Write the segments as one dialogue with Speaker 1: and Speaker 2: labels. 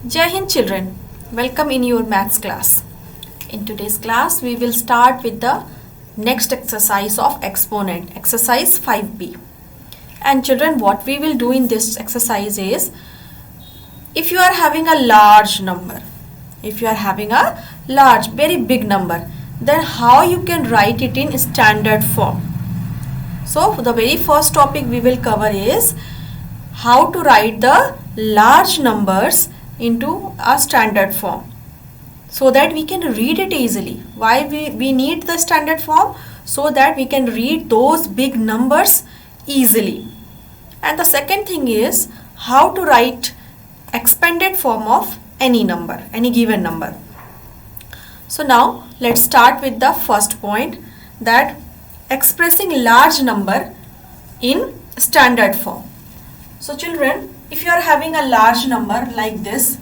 Speaker 1: Jai Hind children, welcome in your maths class. In today's class, we will start with the next exercise of exponent, exercise 5b. And children, what we will do in this exercise is, if you are having a large number, very big number, then how you can write it in standard form. So, the very first topic we will cover is how to write the large numbers into a standard form so that we can read it easily. Why we need the standard form? So that we can read those big numbers easily. And the second thing is how to write expanded form of any number, any given number. So now let's start with the first point, that expressing large number in standard form. So children, if you are having a large number like this,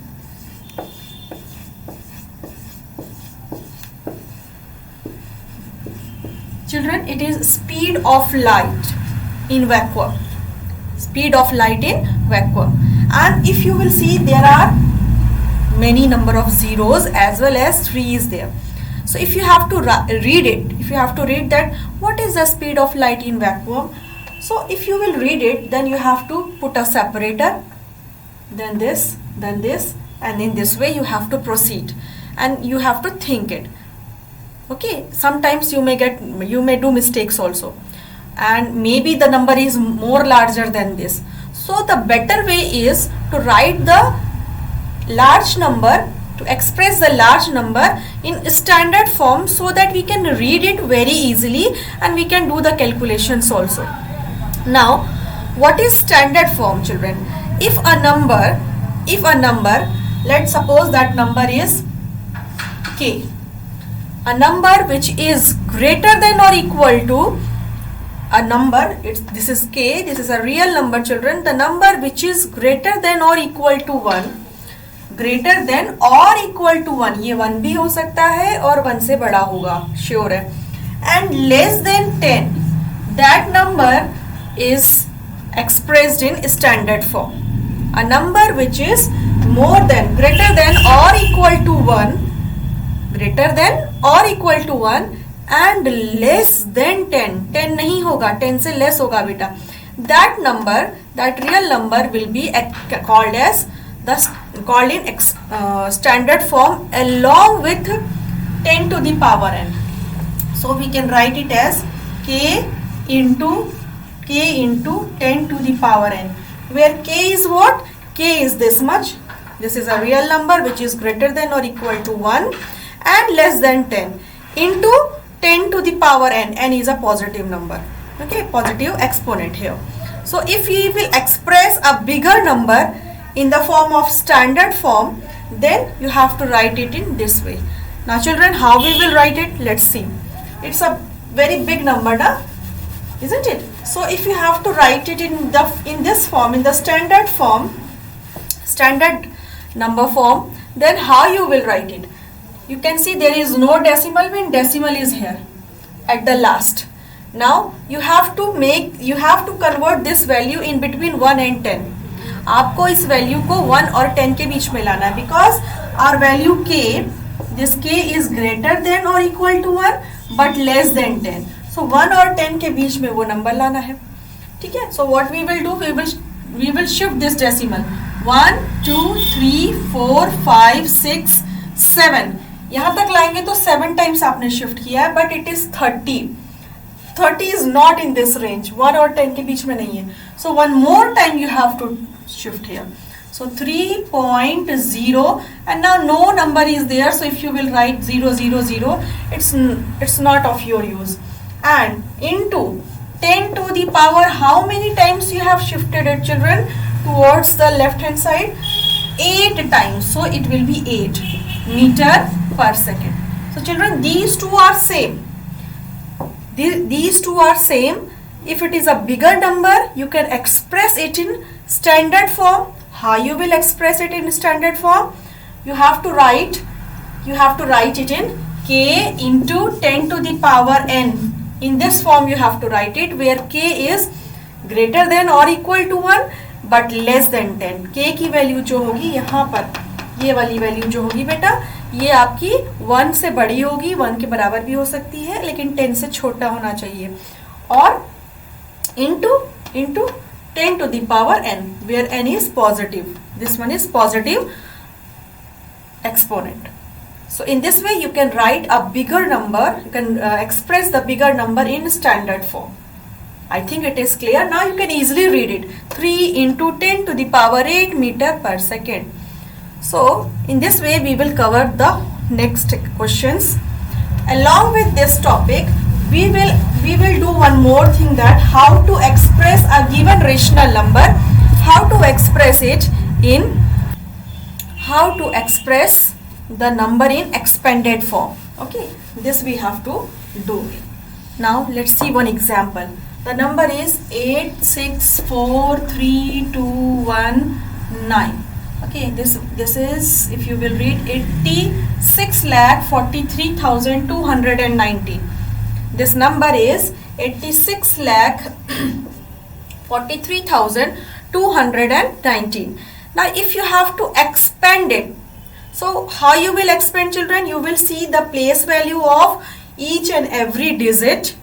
Speaker 1: children, it is speed of light in vacuum. Speed of light in vacuum. And if you will see, there are many number of zeros as well as 3's there. So if you have to read it, if you have to read that what is the speed of light in vacuum, so if you will read it, then you have to put a separator, then this, and in this way you have to proceed and you have to think it. Okay, sometimes you may do mistakes also, and maybe the number is more larger than this. So the better way is to write the large number, to express the large number in standard form so that we can read it very easily and we can do the calculations also. Now, what is standard form, children? If a number, let's suppose that number is k, a number which is greater than or equal to a number, this is k, this is a real number, children. The number which is greater than or equal to 1, greater than or equal to 1, ये 1 भी हो सकता है और 1 से बड़ा होगा, sure है, and less than 10, that number is expressed in standard form. A number which is more than, greater than or equal to 1, greater than or equal to 1 and less than 10, 10 नहीं होगा, 10 से less होगा बेटा, that number, that real number will be called in standard form along with 10 to the power n. So we can write it as k into 10 to the power n, where k is what? K is this much. This is a real number which is greater than or equal to 1 and less than 10 into 10 to the power n. N is a positive number. Okay, positive exponent here. So if we will express a bigger number in the form of standard form, then you have to write it in this way. Now children, how we will write it? Let's see. It's a very big number, na? Isn't it? So if you have to write it in this form, in the standard form, standard number form, then how you will write it? You can see there is no decimal, when decimal is here at the last. Now you have to convert this value in between 1 and 10. आपको इस value को 1 और 10 के बीच में लाना है, because our value k, this k is greater than or equal to 1 but less than 10. So 1 और 10 के बीच में वो नंबर लाना है, ठीक है. So what we will do, we will shift this decimal 1 2 3 4 5 6 7, यहाँ तक लाएंगे तो 7 टाइम्स आपने शिफ्ट किया है, but it is 30 is not in this range, 1 और 10 के बीच में नहीं है. So one more time you have to shift here. So 3.0, and now no number is there, so if you will write 0 0 0, it's not of your use. And into 10 to the power, how many times you have shifted it, children, towards the left hand side? 8 times, so it will be 8 meter per second. So children, these two are same. These two are same. If it is a bigger number, you can express it in standard form. How you will express it in standard form? You have to write it in k into 10 to the power n. In this form you have to write it, where k is greater than or equal to 1 but less than 10. k की value जो होगी यहाँ पर ये वाली value जो होगी बेटा ये आपकी 1 से बड़ी होगी, 1 के बराबर भी हो सकती है लेकिन 10 से छोटा होना चाहिए, और into 10 to the power n, where n is positive. This one is positive exponent. So in this way you can write a bigger number, you can express the bigger number in standard form. I think it is clear. Now you can easily read it. 3 into 10 to the power 8 meter per second. So in this way we will cover the next questions. Along with this topic, we will do one more thing, that how to express a given rational number, how to express the number in expanded form. Okay, this we have to do. Now let's see one example. The number is 8643219. Okay, this is, if you will read, 86,43,219. This number is 86,43,219. Now if you have to expand it, so how you will expand, children? You will see the place value of each and every digit.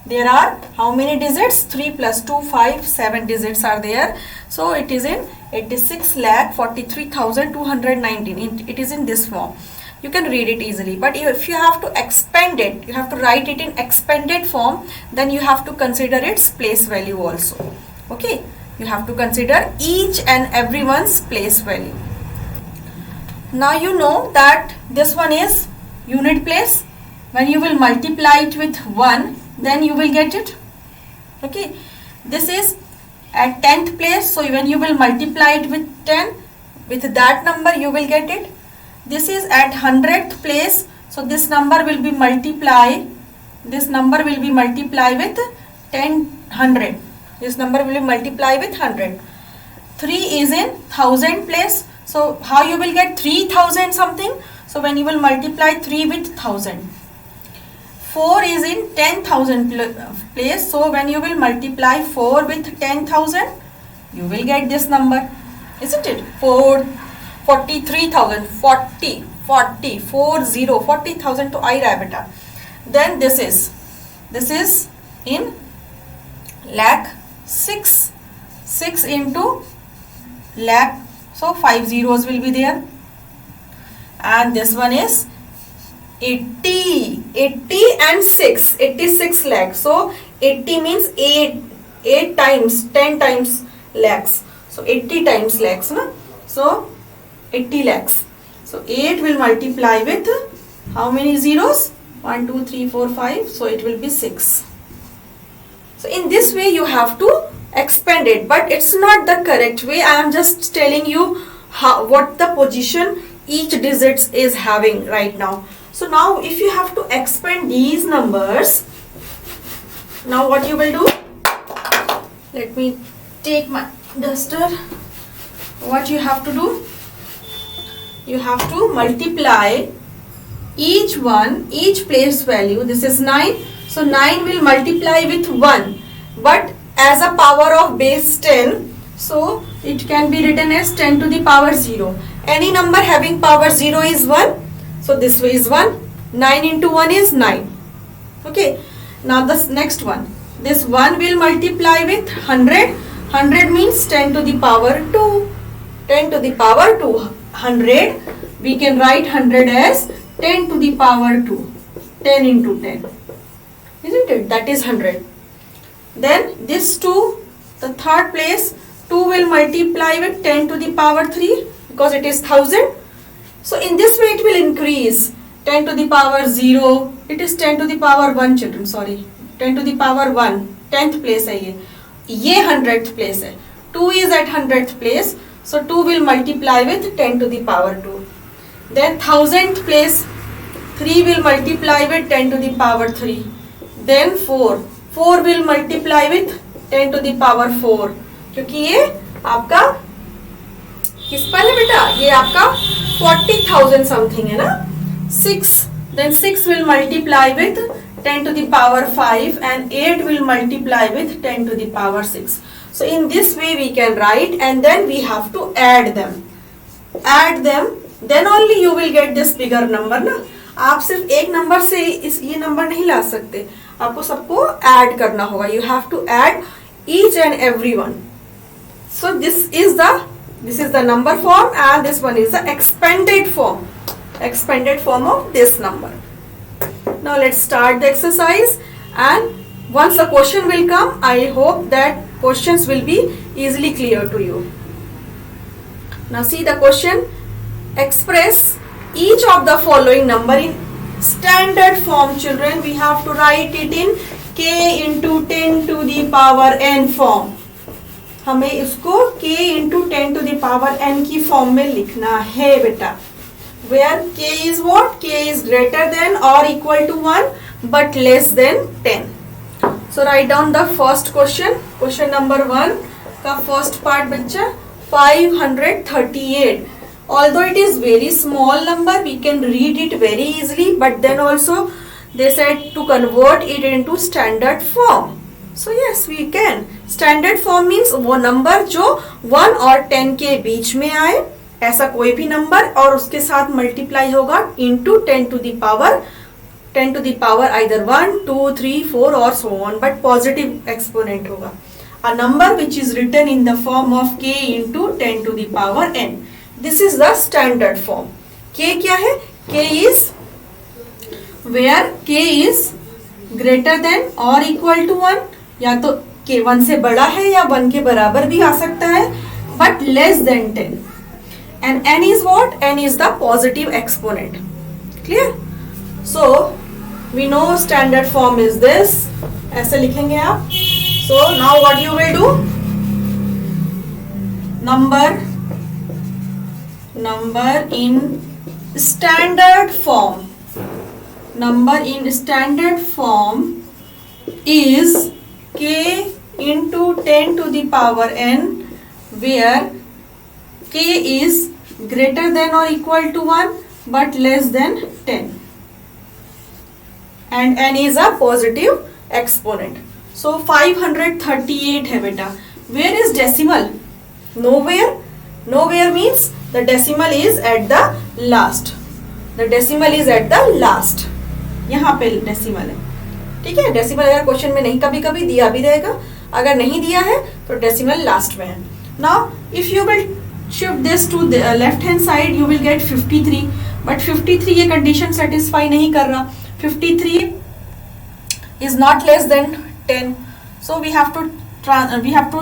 Speaker 1: There are how many digits? 3 plus 2, 5, 7 digits are there. So it is in 86,43,219. It is in this form. You can read it easily, but if you have to expand it, you have to write it in expanded form, then you have to consider its place value also. Okay, you have to consider each and everyone's place value. Now you know that this one is unit place. When you will multiply it with 1, then you will get it. Okay, this is at 10th place, so when you will multiply it with 10, with that number you will get it. This is at 100th place, so this number will be multiplied with 100. This number will be multiplied with 100. 3 is in 1000 place, so how you will get 3000 something? So when you will multiply 3 with 1000. 4 is in 10,000 place, so when you will multiply 4 with 10,000, you will get this number, isn't it? 43,000, 40,000 to I beta. Then this is in lakh, 6 into lakh, so 5 zeros will be there. And this one is 80 and 6, 86 lakhs. So 80 means 8 times, 10 times lakhs. So 80 times lakhs, no? So 80 lakhs. So 8 will multiply with how many zeros? 1, 2, 3, 4, 5. So it will be 6. So in this way you have to expand it, but it's not the correct way. I am just telling you what the position each digit is having right now. So now if you have to expand these numbers, now what you will do? Let me take my duster. What you have to do? You have to multiply each place value. This is 9. So 9 will multiply with 1. But as a power of base 10, so it can be written as 10 to the power 0. Any number having power 0 is 1. So this way is 1. 9 into 1 is 9. Okay. Now this next one. This 1 will multiply with 100. 100 means 10 to the power 2. 10 to the power 2. 100. We can write 100 as 10 to the power 2. 10 into 10. Isn't it? That is 100. Then this 2, the third place, 2 will multiply with 10 to the power 3 because it is 1000. So in this way it will increase. 10 to the power 0, it is 10 to the power 1 children, sorry. 10 to the power 1, 10th place है ये 100th place है. 2 is at 100th place, so 2 will multiply with 10 to the power 2. Then 1000th place, 3 will multiply with 10 to the power 3. Then 4 will multiply with 10 to the power 4. क्योंकि ये आपका किस पर है बेटा? ये आपका 40,000 something है ना? 6. Then 6 will multiply with 10 to the power 5 and 8 will multiply with 10 to the power 6. So in this way we can write and then we have to add them. add them, then only you will get this bigger number ना. आप सिर्फ एक number से ये number नहीं ला सकते, आपको सबको ऐड करना होगा. You have to add each and every one. So this is the number form, and this one is the expanded form of this number. Now let's start the exercise, and once the question will come, I hope that questions will be easily clear to you. Now see the question. Express each of the following number in standard form. Children, we have to write it in k into 10 to the power n form. हमें इसको k into 10 to the power n की form में लिखना है बेटा. Where k is what? K is greater than or equal to 1 but less than 10. So write down the first question. Question number 1 का first part बच्चा 538. Although it is very small number, we can read it very easily, but then also they said to convert it into standard form. So yes, we can. Standard form means वो number जो 1 और 10 के बीच में आए, ऐसा कोई भी number और उसके साथ मल्टीप्लाई होगा into 10 to the power either 1, 2, 3, 4 or so on, but positive exponent होगा. A number which is written in the form of k into 10 to the power n. This is the standard form. K क्या है? K is where k is greater than or equal to 1. या तो k 1 से बड़ा है या 1 के बराबर भी आ सकता है, but less than 10. And n is what? N is the positive exponent. Clear? So we know standard form is this. ऐसे लिखेंगे आप. So now what you will do? Number in standard form. Number in standard form is k into 10 to the power n, where k is greater than or equal to 1 but less than 10, and n is a positive exponent. So 538 है बेटा. Where is decimal? Nowhere. Nowhere means the decimal is at the last. The decimal is at the last. यहाँ पे decimal है. ठीक है. Decimal अगर question में नहीं, कभी कभी दिया भी रहेगा, अगर नहीं दिया है तो decimal लास्ट में है. Now if you will shift this to the left hand side, you will get 53. But 53 ये condition satisfy नहीं कर रहा. 53 is not less than 10. So we have to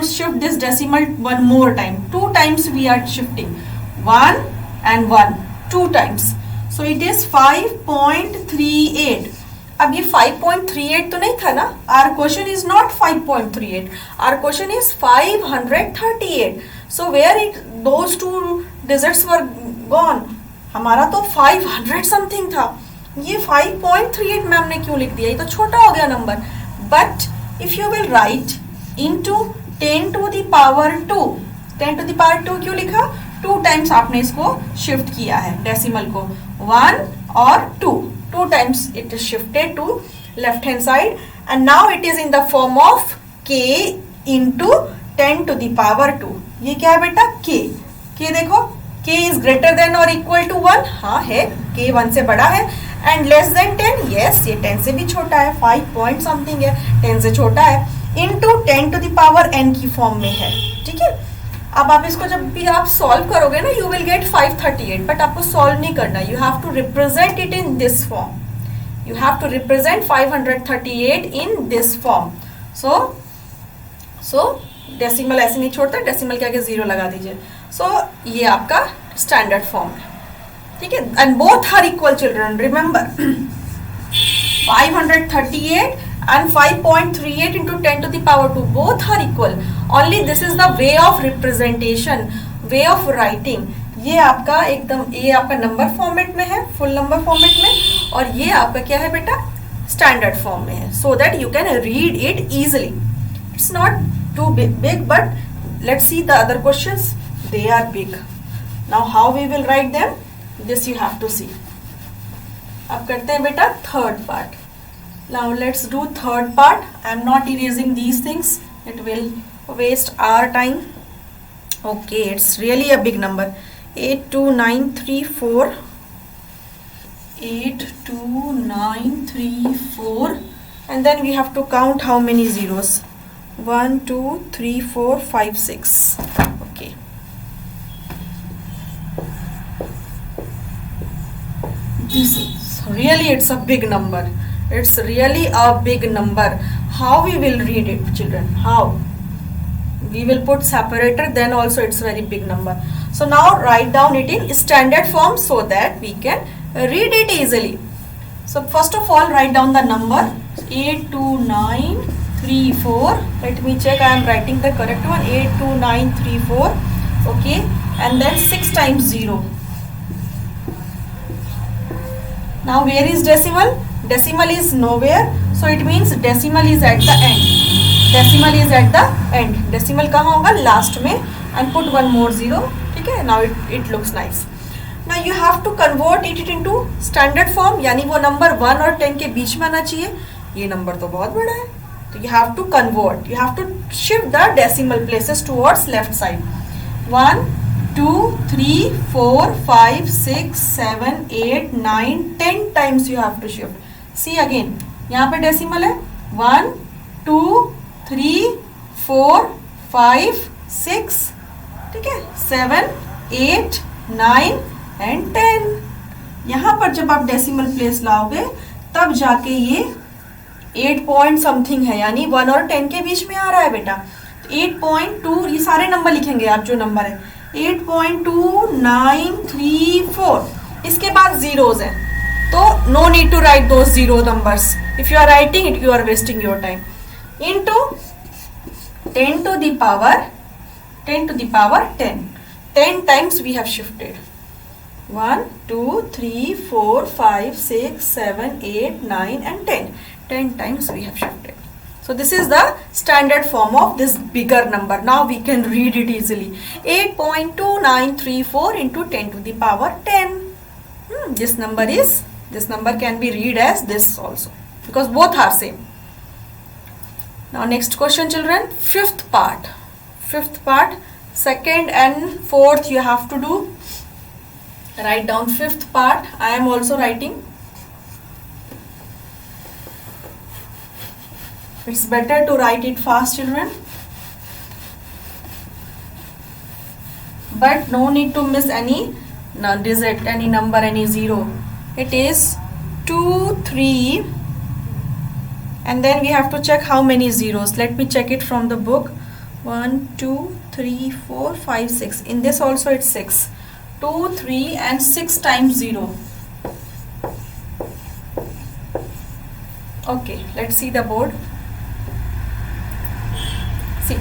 Speaker 1: shift this decimal one more time. 2 times we are shifting. 1 and 1. 2 times. So it is 5.38. अब ये 5.38 तो नहीं था ना. Our question is not 5.38. Our question is 538. So where those 2 digits were gone? हमारा तो 500 something था. ये 5.38 मैम ने क्यों लिख दिया? ये तो छोटा हो गया number. But if you will write into 10 to the power 2, 10 to the power 2 क्यों लिखा? 2 times आपने इसको शिफ्ट किया है डेसिमल को. 1 और 2 times it is shifted to left hand side, and now it is in the form of k into 10 to the power 2. ये क्या है बेटा? k देखो, k is greater than or equal to 1. हाँ है, k 1 से बड़ा है. एंड लेस देन 10, यस ये 10 से भी छोटा है, 5 पॉइंट समथिंग है, 10 से छोटा है. Into 10 to the power n की फॉर्म में है. ठीक है. अब आप इसको जब भी आप सॉल्व करोगे ना, यू विल गेट 538. बट आपको सॉल्व नहीं करना, you have to represent it in this form. You have to represent 538 in this form. So decimal ऐसे नहीं छोड़ता, डेसिमल के आगे 0 लगा दीजिए. सो ये आपका स्टैंडर्ड फॉर्म है. ठीक है. And both are equal children, remember 538 and 5.38 into 10 to the power 2, both are equal. Only this is the way of representation, way of writing. ये आपका एकदम, ये आपका नंबर फॉर्मेट में है, फुल नंबर फॉर्मेट में, और ये आपका क्या है बेटा? स्टैंडर्ड फॉर्म में है, so that you can read it easily. It's not too big, but let's see the other questions. They are big. Now how we will write them? This you have to see. अब करते हैं बेटा third part. Now let's do third part. I am not erasing these things. It will waste our time. Okay, it's really a big number. 82934, 82934, and then we have to count how many zeros. 1 2 3 4 5 6. Okay, this is really, it's a big number. It's really a big number. How we will read it, children? How? We will put separator, then also it's very big number. So now write down it in standard form so that we can read it easily. So first of all, write down the number 82934. Let me check I am writing the correct one. 82934. Okay, and then 6 times 0. Now where is decimal? Decimal is nowhere, so it means decimal is at the end. Decimal is at the end. Decimal कहाँ होगा? Last में. And put one more zero. ठीक है? Now it looks nice. Now you have to convert it into standard form, यानी वो number 1 और 10 के बीच में आना चाहिए. ये नंबर तो बहुत बड़ा है, तो you have to convert. You have to shift the decimal places towards left side. 1 2 3 4 5 6 7 8 9 10 times you have to shift. See again, यहाँ पे डेसिमल है 1 2 3 4 5 6, ठीक है, 7 8 9 एंड 10. यहाँ पर जब आप डेसिमल प्लेस लाओगे तब जाके ये 8 पॉइंट समथिंग है, यानी 1 और 10 के बीच में आ रहा है बेटा. 8.2, ये सारे नंबर लिखेंगे आप जो नंबर है. 8.2934. इसके बाद जीरोज है, तो no need to write those zero numbers. If you are writing it you are wasting your time. Into 10 to the power 10. 10 times we have shifted. 1 2 3 4 5 6 7 8 9 and 10. 10 times we have shifted. So this is the standard form of this bigger number. Now we can read it easily. 8.2934 into 10 to the power 10. This number can be read as this also, because both are same. Now next question, children. Fifth part, second and fourth you have to do. Write down fifth part. I am also writing. It's better to write it fast, children, but no need to miss any digit, any number, any zero. It is 2 3, and then we have to check how many zeros. Let me check it from the book. 1 2 3 4 5 6. In this also it's 6. 2 3 and 6 times 0. Okay, let's see the board. See,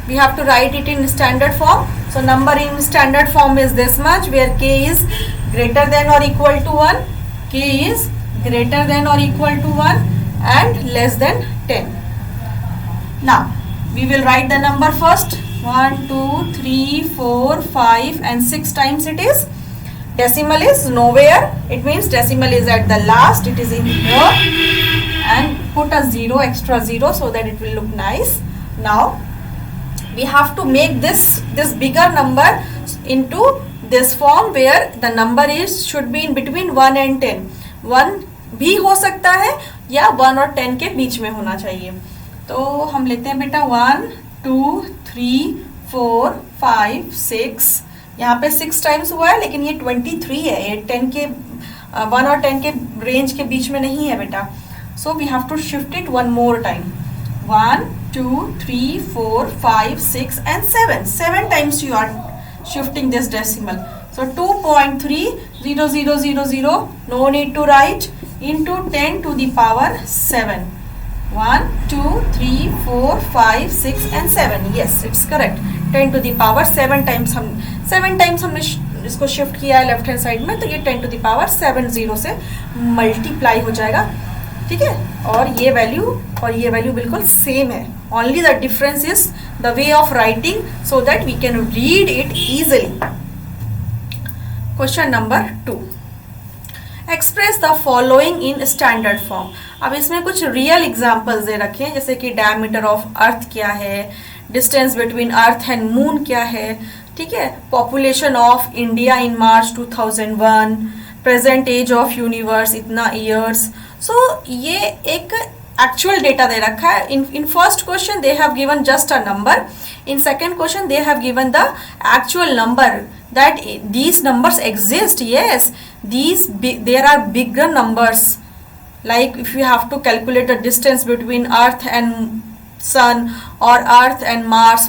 Speaker 1: we have to write it in standard form. So number in standard form is this much, where k is greater than or equal to 1, k is greater than or equal to 1 and less than 10. Now we will write the number first. 1 2 3 4 5 and 6 times it is. Decimal is nowhere, it means decimal is at the last. It is in here, and put a zero, extra zero, so that it will look nice. Now we have to make this bigger number into this form, where the number should be in between 1 and 10. 1 भी हो सकता है या 1 और 10 के बीच में होना चाहिए. तो हम लेते हैं बेटा 1 2 3 4 5 6. यहाँ पे 6 टाइम्स हुआ है, लेकिन ये 23 है, ये 10 के 1 और 10 के रेंज के बीच में नहीं है बेटा. So we have to shift it one more time. 1 2 3 4 5 6 and 7. 7 times you are shifting this decimal. So 2.300000. No need to write. Into 10 to the power 7. 1 2 3 4 5 6 and 7. Yes, it's correct. 10 to the power 7 times हमने इसको shift किया है left hand side में, तो ये 10 to the power 7 0 से multiply हो जाएगा. ठीक है, और ये वैल्यू और ये वैल्यू बिल्कुल सेम है. Only the difference is the way of writing, so that we can read it easily. Question number 2. Express the following in standard form. अब इसमें कुछ रियल एग्जाम्पल्स दे रखे हैं, जैसे कि डायमीटर ऑफ अर्थ क्या है, distance between earth and moon क्या है. ठीक है, population of India in March 2001, present age of universe इतना ईयर्स. सो ये एक एक्चुअल डेटा दे रखा है. In first question they have given just a number. In second question they have given the actual number, that these numbers exist. Yes, there are bigger numbers, like if you have to calculate the distance between earth and sun or earth and Mars,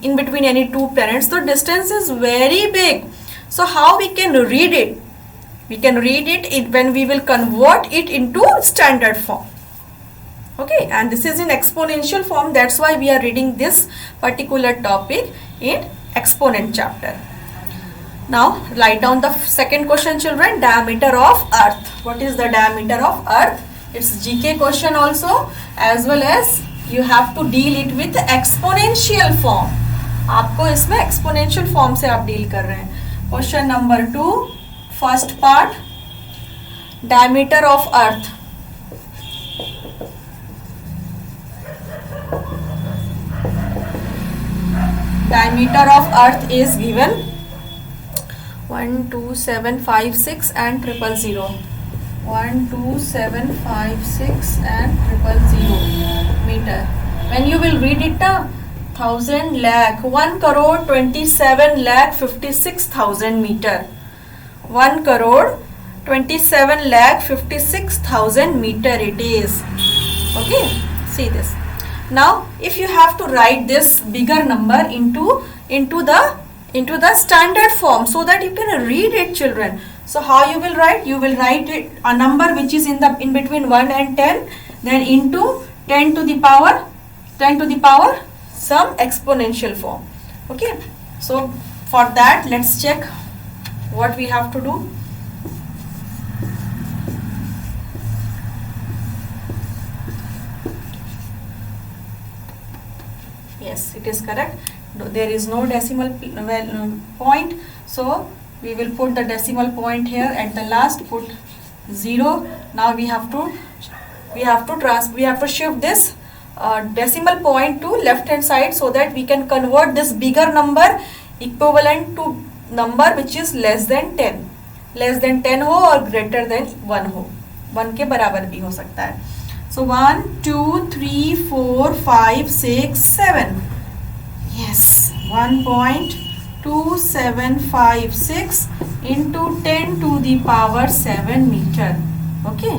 Speaker 1: in between any two planets, the distance is very big. So how we can read it? We can read it when we will convert it into standard form. Okay, and this is in exponential form. That's why we are reading this particular topic in exponent chapter. Now write down the second question, children. Diameter of earth. What is the diameter of earth? It's GK question also, as well as you have to deal it with exponential form. आपको इसमें exponential form से आप deal कर रहे हैं. Question number 2, first part, diameter of earth. Diameter of earth is given 12756 and 000. 12756 and 000 meter. When you will read it, 1000 lakh 1 crore 27 lakh 56,000 meter. 1 crore 27 lakh 56,000 meter it is. Okay, see this. Now if you have to write this bigger number into the standard form so that you can read it, children. So how you will write? You will write it a number which is in between 1 and 10, then into 10 to the power some exponential form. Okay, so for that let's check what we have to do. Yes, it is correct. There is no decimal point, so we will put the decimal point here at the last. Put 0. Now we have to shift this decimal point to left hand side so that we can convert this bigger number equivalent to number which is less than 10. Less than 10 हो और greater than 1 हो. 1 के बराबर भी हो सकता है. So 1, 2, 3, 4, 5, 6, 7. Yes, 1.2756 into 10 to the power 7 meter. Okay.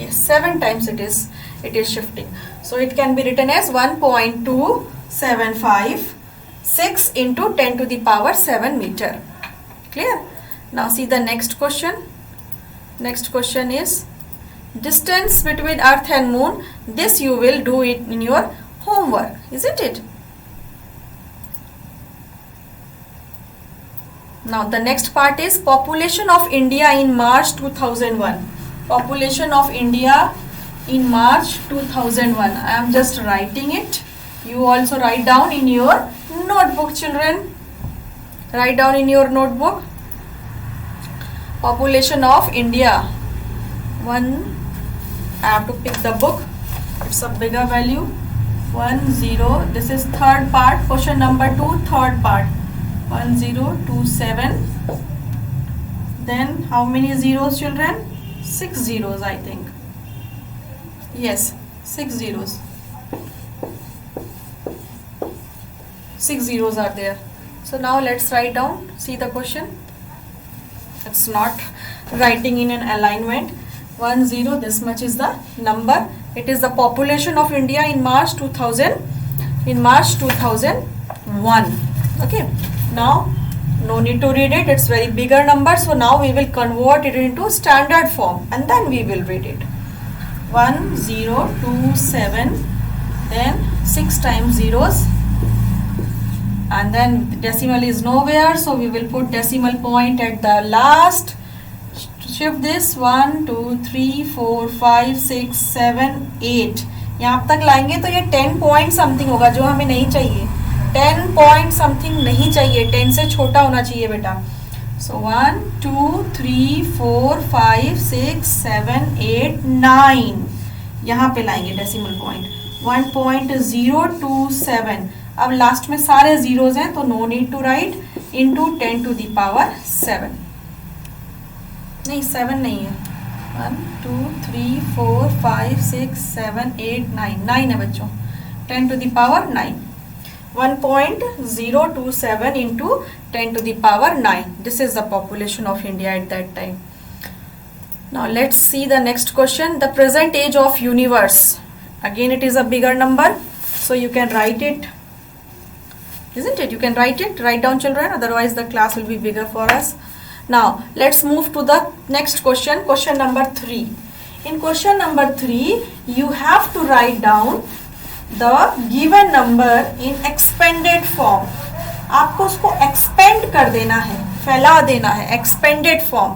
Speaker 1: Yes, 7 times it is shifting. So it can be written as 1.2756 into 10 to the power 7 meter. Clear? Now see the next question. Next question is distance between earth and moon. This you will do it in your homework, isn't it? Now the next part is population of India in March 2001. Population of India in March 2001. I am just writing it. You also write down in your notebook, children. Write down in your notebook. Population of India. I have to pick the book. It's a bigger value. 10. This is third part. Question number 2, third part. 1027. Then how many zeros, children? 6 zeros, I think. Yes, 6 zeros. 6 zeros are there. So now let's write down. See the question. It's not writing in an alignment. 10, this much is the number. It is the population of India in March 2001. Okay, now no need to read it, it's very bigger number. So now we will convert it into standard form and then we will read it. 1027, then 6 times zeros, and then decimal is nowhere, so we will put decimal point at the last. Shift this 1, 2, 3, 4, 5, 6, 7, 8. यहाँ तक लाएंगे तो ये 10 point something होगा जो हमें नहीं चाहिए. 10 पॉइंट समथिंग नहीं चाहिए, 10 से छोटा होना चाहिए बेटा. So 1, 2, 3, 4, 5, 6, 7, 8, 9. यहाँ पे लाएंगे डेसिमल पॉइंट. 1.027. अब लास्ट में सारे जीरोज हैं तो no need to write, into 10 to the power 7, नहीं 7 नहीं है, 1 2 3 4 5 6 7 8 9, 9 है बच्चों, 10 to the power 9, 1.027 into 10 to the power 9. This is the population of India at that time. Now let's see the next question. The present age of universe. Again it is a bigger number, so you can write it, isn't it? You can write it. Write down children, otherwise the class will be bigger for us. Now let's move to the next question. Question number 3. In question number 3 you have to write down the given number in expanded form. आपको उसको expand कर देना है, फैला देना है, expanded form.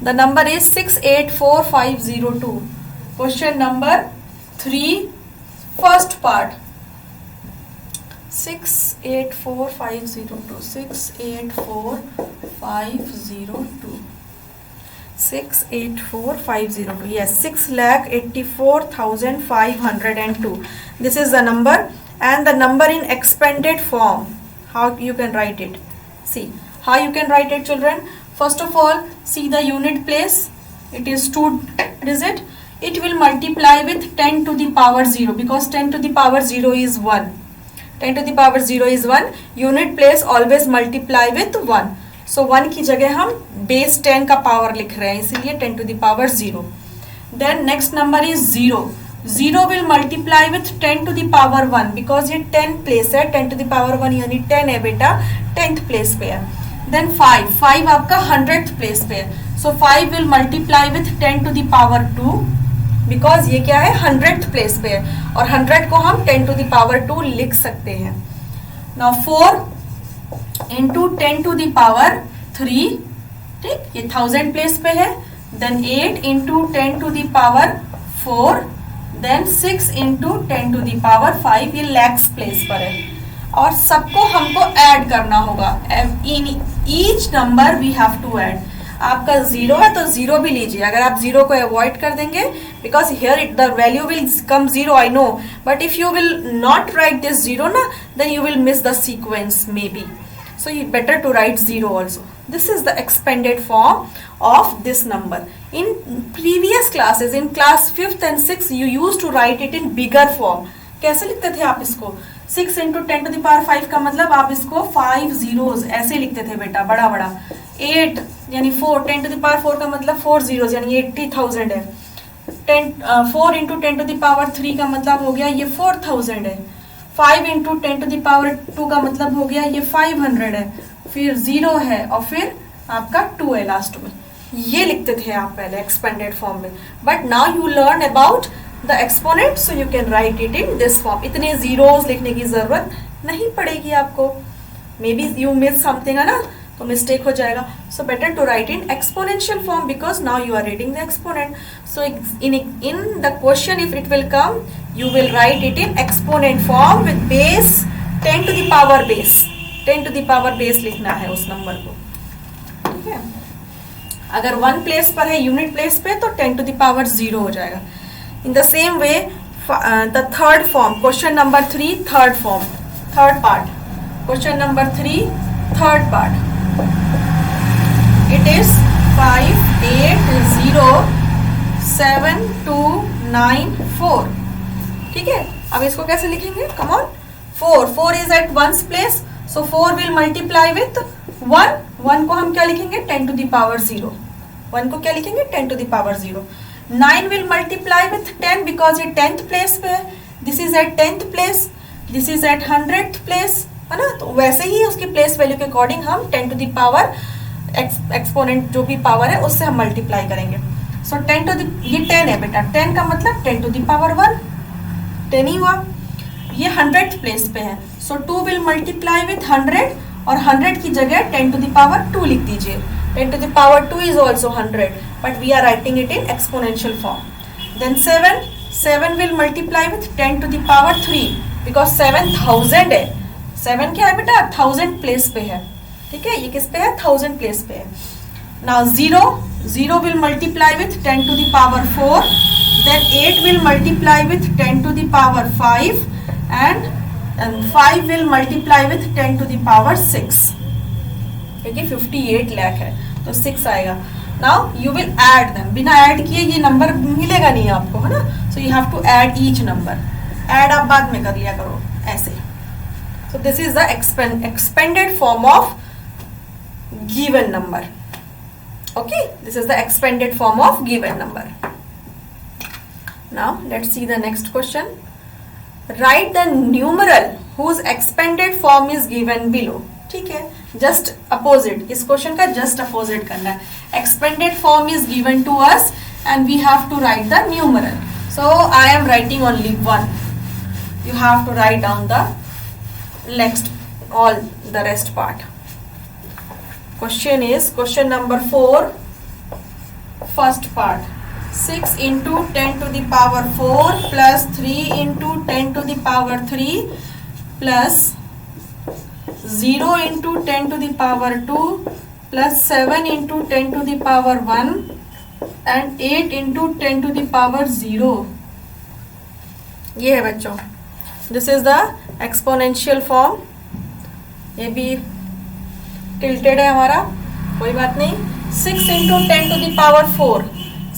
Speaker 1: The number is 684502. Question number 3, first part. 684502. 684502. 684502. Yes, 6,84,502. This is the number, and the number in expanded form. How you can write it? See how you can write it, children. First of all, see the unit place. It is 2 digit. It will multiply with 10 to the power 0 because 10 to the power 0 is 1. 10 to the power 0 is 1. Unit place always multiply with 1. So 1 की जगह हम base 10 का power लिख रहे हैं, इसीलिए 10 to the power 0. Then next number is 0. 0 will multiply with 10 to the power 1 because ये 10 place है, 10 to the power 1 यानी 10 है बेटा, 10th place पे है. Then 5 आपका 100th place पे है. So 5 will multiply with 10 to the power 2 because ये क्या है, 100th place पे है, और 100 को हम 10 to the power 2 लिख सकते हैं. Now 4 into 10 to the power 3, ठीक, ये 1000 place पे है. Then 8 into 10 to the power 4, then 6 into 10 to the power 5, ये lakhs place पर है, और सबको हमको ऐड करना होगा. In each number we have to add. आपका 0 है तो 0 भी लीजिए, अगर आप 0 को अवॉइड कर देंगे because here the value will come 0, I know, but if you will not write this 0 ना, then you will miss the sequence maybe. So you better to write 0 also. This is the expanded form of this number. In previous classes, in class 5th and 6th, you used to write it in bigger form. कैसे लिखते थे आप इसको? 6 into 10 to the power 5 का मतलब आप इसको 5 zeros ऐसे लिखते थे बेटा, बड़ा बड़ा. 8 यानी 4, 10 to the power 4 का मतलब 4 zeros यानी 80,000 है. 4 into 10 to the power 3 का मतलब हो गया ये 4,000 है. 5 into 10 to the power 2 का मतलब हो गया ये 500 है, फिर 0 है और फिर आपका 2 है लास्ट में. ये लिखते थे आप पहले एक्सपेंडेड फॉर्म में, but now you learn about the exponent, so you can write it in this form. इतने जीरोस लिखने की जरूरत नहीं पड़ेगी आपको. Maybe you miss something है ना, तो मिस्टेक हो जाएगा. So better to write in exponential form because now you are reading the exponent. So in the question if it will come, you will write it in exponent form with base 10 to the power base. 10 to the power base लिखना है उस number को, ठीक है. अगर 1 place पर है unit place पे तो 10 to the power 0 हो जाएगा. In the same way, the third form, question number 3, third form, third part. Question number 3, third part. It is 580729 ठीक है. अब इसको कैसे लिखेंगे? Come on. 4 is at 1's place, so 4 will multiply with 1. 1 को हम क्या लिखेंगे? 10 to the power 0. 1 को क्या लिखेंगे? 10 to the power 0. 9 will multiply with 10 because ये 10th प्लेस पे है. This is at 10th place, this is at 100th place, है ना. तो वैसे ही उसकी प्लेस वैल्यू के अकॉर्डिंग हम 10 to the power एक्सपोनेंट जो भी पावर है उससे हम मल्टीप्लाई करेंगे. सो 10 to the, ये 10 है बेटा, 10 का मतलब 10 to the power 1, 10 ही हुआ. ये 100th प्लेस पे है, सो 2 विल मल्टीप्लाई विथ 100 और 100 की जगह 10 to the power 2 लिख दीजिए. 10 to the power 2 is also 100, but we are writing it in exponential form. Then 7 will multiply with 10 to the power 3 because 7000 है. 7 क्या है बेटा? 1000 प्लेस पे है, ठीक है. ये किस पे है? 1000 प्लेस पे है. Now 0 will multiply with 10 to the power 4. Then 8 will multiply with 10 to the power 5 and and 5 will multiply with 10 to the power 6 क्योंकि 58 लाख है तो 6 आएगा. Now you will add them. बिना ऐड किए ये नंबर मिलेगा नहीं आपको, है ना. So you have to add each number. Add आप बाद में कर लिया करो ऐसे. So this is the expanded form of given number. Okay, this is the expanded form of given number. Now let's see the next question. Write the numeral whose expanded form is given below. ठीक है, just opposite. इस question का just opposite करना है. Expanded form is given to us and we have to write the numeral. So I am writing only one. You have to write down the next all the rest part. Question is question number 4, first part. 6 into 10 to the power 4 plus 3 into 10 to the power 3 plus 0 into 10 to the power 2 plus 7 into 10 to the power 1 and 8 into 10 to the power 0. ये है बच्चों. This is the exponential form. ये भी tilted है हमारा, कोई बात नहीं. 6 into 10 to the power 4.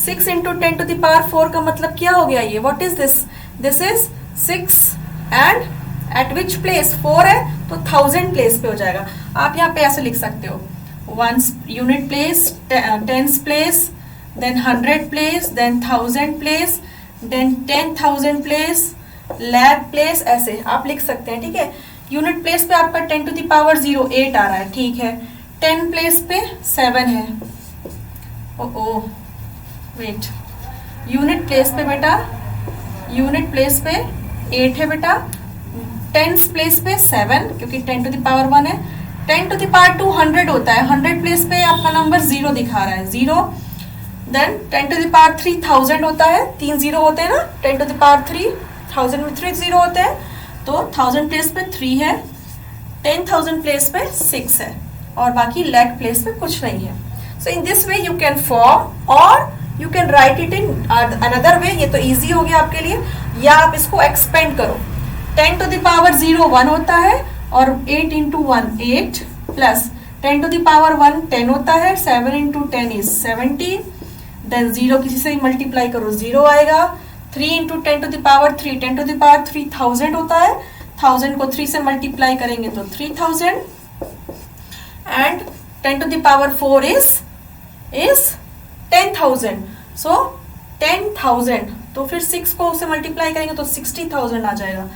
Speaker 1: 6 into 10 to the power 4 का मतलब क्या हो गया ये? What is this? This is 6 and at which place? 4 है तो 1000 प्लेस पे हो जाएगा. आप यहाँ पे ऐसे लिख सकते हो. Ones unit place, tens place, then 100 place, then 1000 place, then 10,000 place, lakh place, ऐसे आप लिख सकते हैं. ठीक है, यूनिट प्लेस पे आपका 10 टू द पावर 0 8 आ रहा है. ठीक है, 10 प्लेस पे 7 है. ओ वेट, यूनिट प्लेस पे बेटा, यूनिट प्लेस पे 8 है बेटा. टेंस प्लेस पे 7 क्योंकि 10 टू द पावर 1 है. 10 टू द पावर 2 100 होता है. 100 प्लेस पे आपका नंबर 0 दिखा रहा है, 0. देन 10 टू द पावर 3 1000 होता है. 3 0 होते हैं ना. 10 टू द पावर 3, 1000 में 3 0 होते हैं तो 1000 प्लेस पे 3 है, 10,000 प्लेस पे 6 है और बाकी लैख प्लेस पे कुछ नहीं है. So in this way you can form और you can write it in another way. ये तो इजी हो गया आपके लिए. या आप इसको एक्सपेंड करो. 10 टू द पावर 0 1 होता है और 8 into 1 8 plus 10 to the power 1 10 होता है. 7 इंटू 10 इज 70. देन 0 किसी से ही मल्टीप्लाई करो 0 आएगा. 3 into 10 to the power 3, 10 to the power 3 1000 होता है. 1000 को 3 से मल्टीप्लाई करेंगे तो 3000 and 10 to the power 4 is 10,000. So 10,000 तो फिर 6 को उसे मल्टीप्लाई करेंगे तो 60,000 आ जाएगा.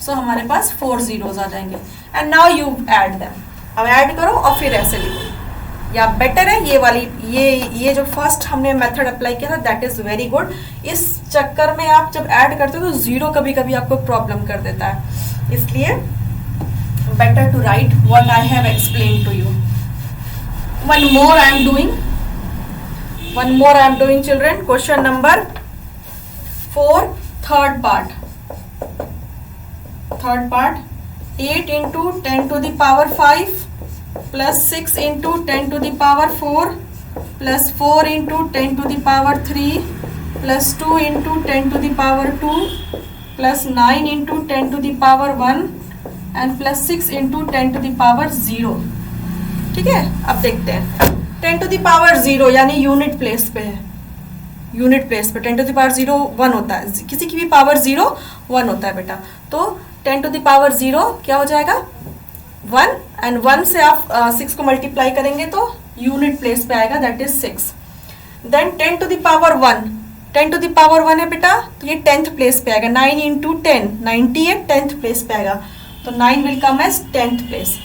Speaker 1: सो हमारे पास 4 zeros आ जाएंगे. And now you add them. अब ऐड करो और फिर ऐसे लिखो. या बेटर है ये वाली, ये जो फर्स्ट हमने मेथड अप्लाई किया था दैट इज वेरी गुड. इस चक्कर में आप जब ऐड करते हो तो 0 कभी कभी आपको प्रॉब्लम कर देता है. इसलिए better to write what I have explain to you. One more I am doing children. Question number 4, third part. 8 into 10 to the power 5 plus 6 into 10 to the power 4 plus 4 into 10 to the power 3 plus 2 into 10 to the power 2 plus 9 into 10 to the power 1 and plus 6 into 10 to the power 0. ठीक है, अब देखते हैं. 10 to the power 0 यानी unit place पे है. Unit place पे 10 to the power 0 1 होता है. किसी की भी पावर 0 1 होता है बेटा. तो 10 to the power 0 क्या हो जाएगा? 1 एंड 1 से आप 6 को मल्टीप्लाई करेंगे तो यूनिट प्लेस पे आएगा that is 6. Then 10 to the power 1, 10 to the power 1 है बेटा तो ये 10th प्लेस पे आएगा. 9 इंटू 10 90 है, 10th प्लेस पे आएगा तो 9 will come as 10th place.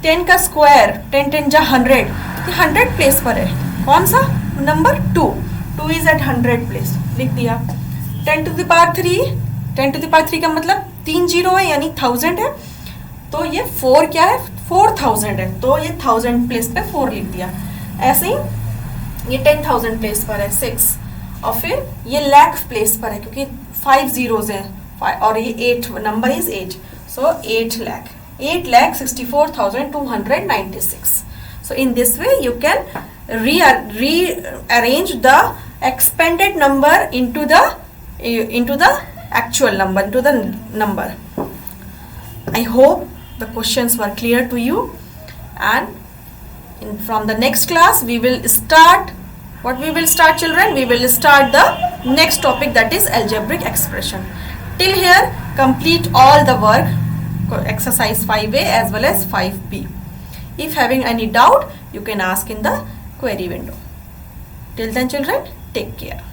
Speaker 1: 10 का स्क्वायर 10 10 जा 100 तो 100 प्लेस पर है. कौन सा नंबर? 2 is eight 100 place. लिख दिया. 10 to the power 3, 10 to the power 3 का मतलब 3 0 है यानी 1000 है. तो ये 4 क्या है? 4000 है तो ये 1000 प्लेस पे 4 लिख दिया. ऐसे ही ये 10,000 प्लेस पर है 6 और फिर ये लैख प्लेस पर है क्योंकि 5 zeros है और ये 8 number is 8. So 8 lakh 64,296. So in this way you can rearrange the expanded number into the actual number, into the number. I hope the questions were clear to you, and from the next class we will start. What we will start, children? We will start the next topic, that is algebraic expression. Till here complete all the work, exercise 5A as well as 5B. If having any doubt, you can ask in the query window. Till then, children, take care.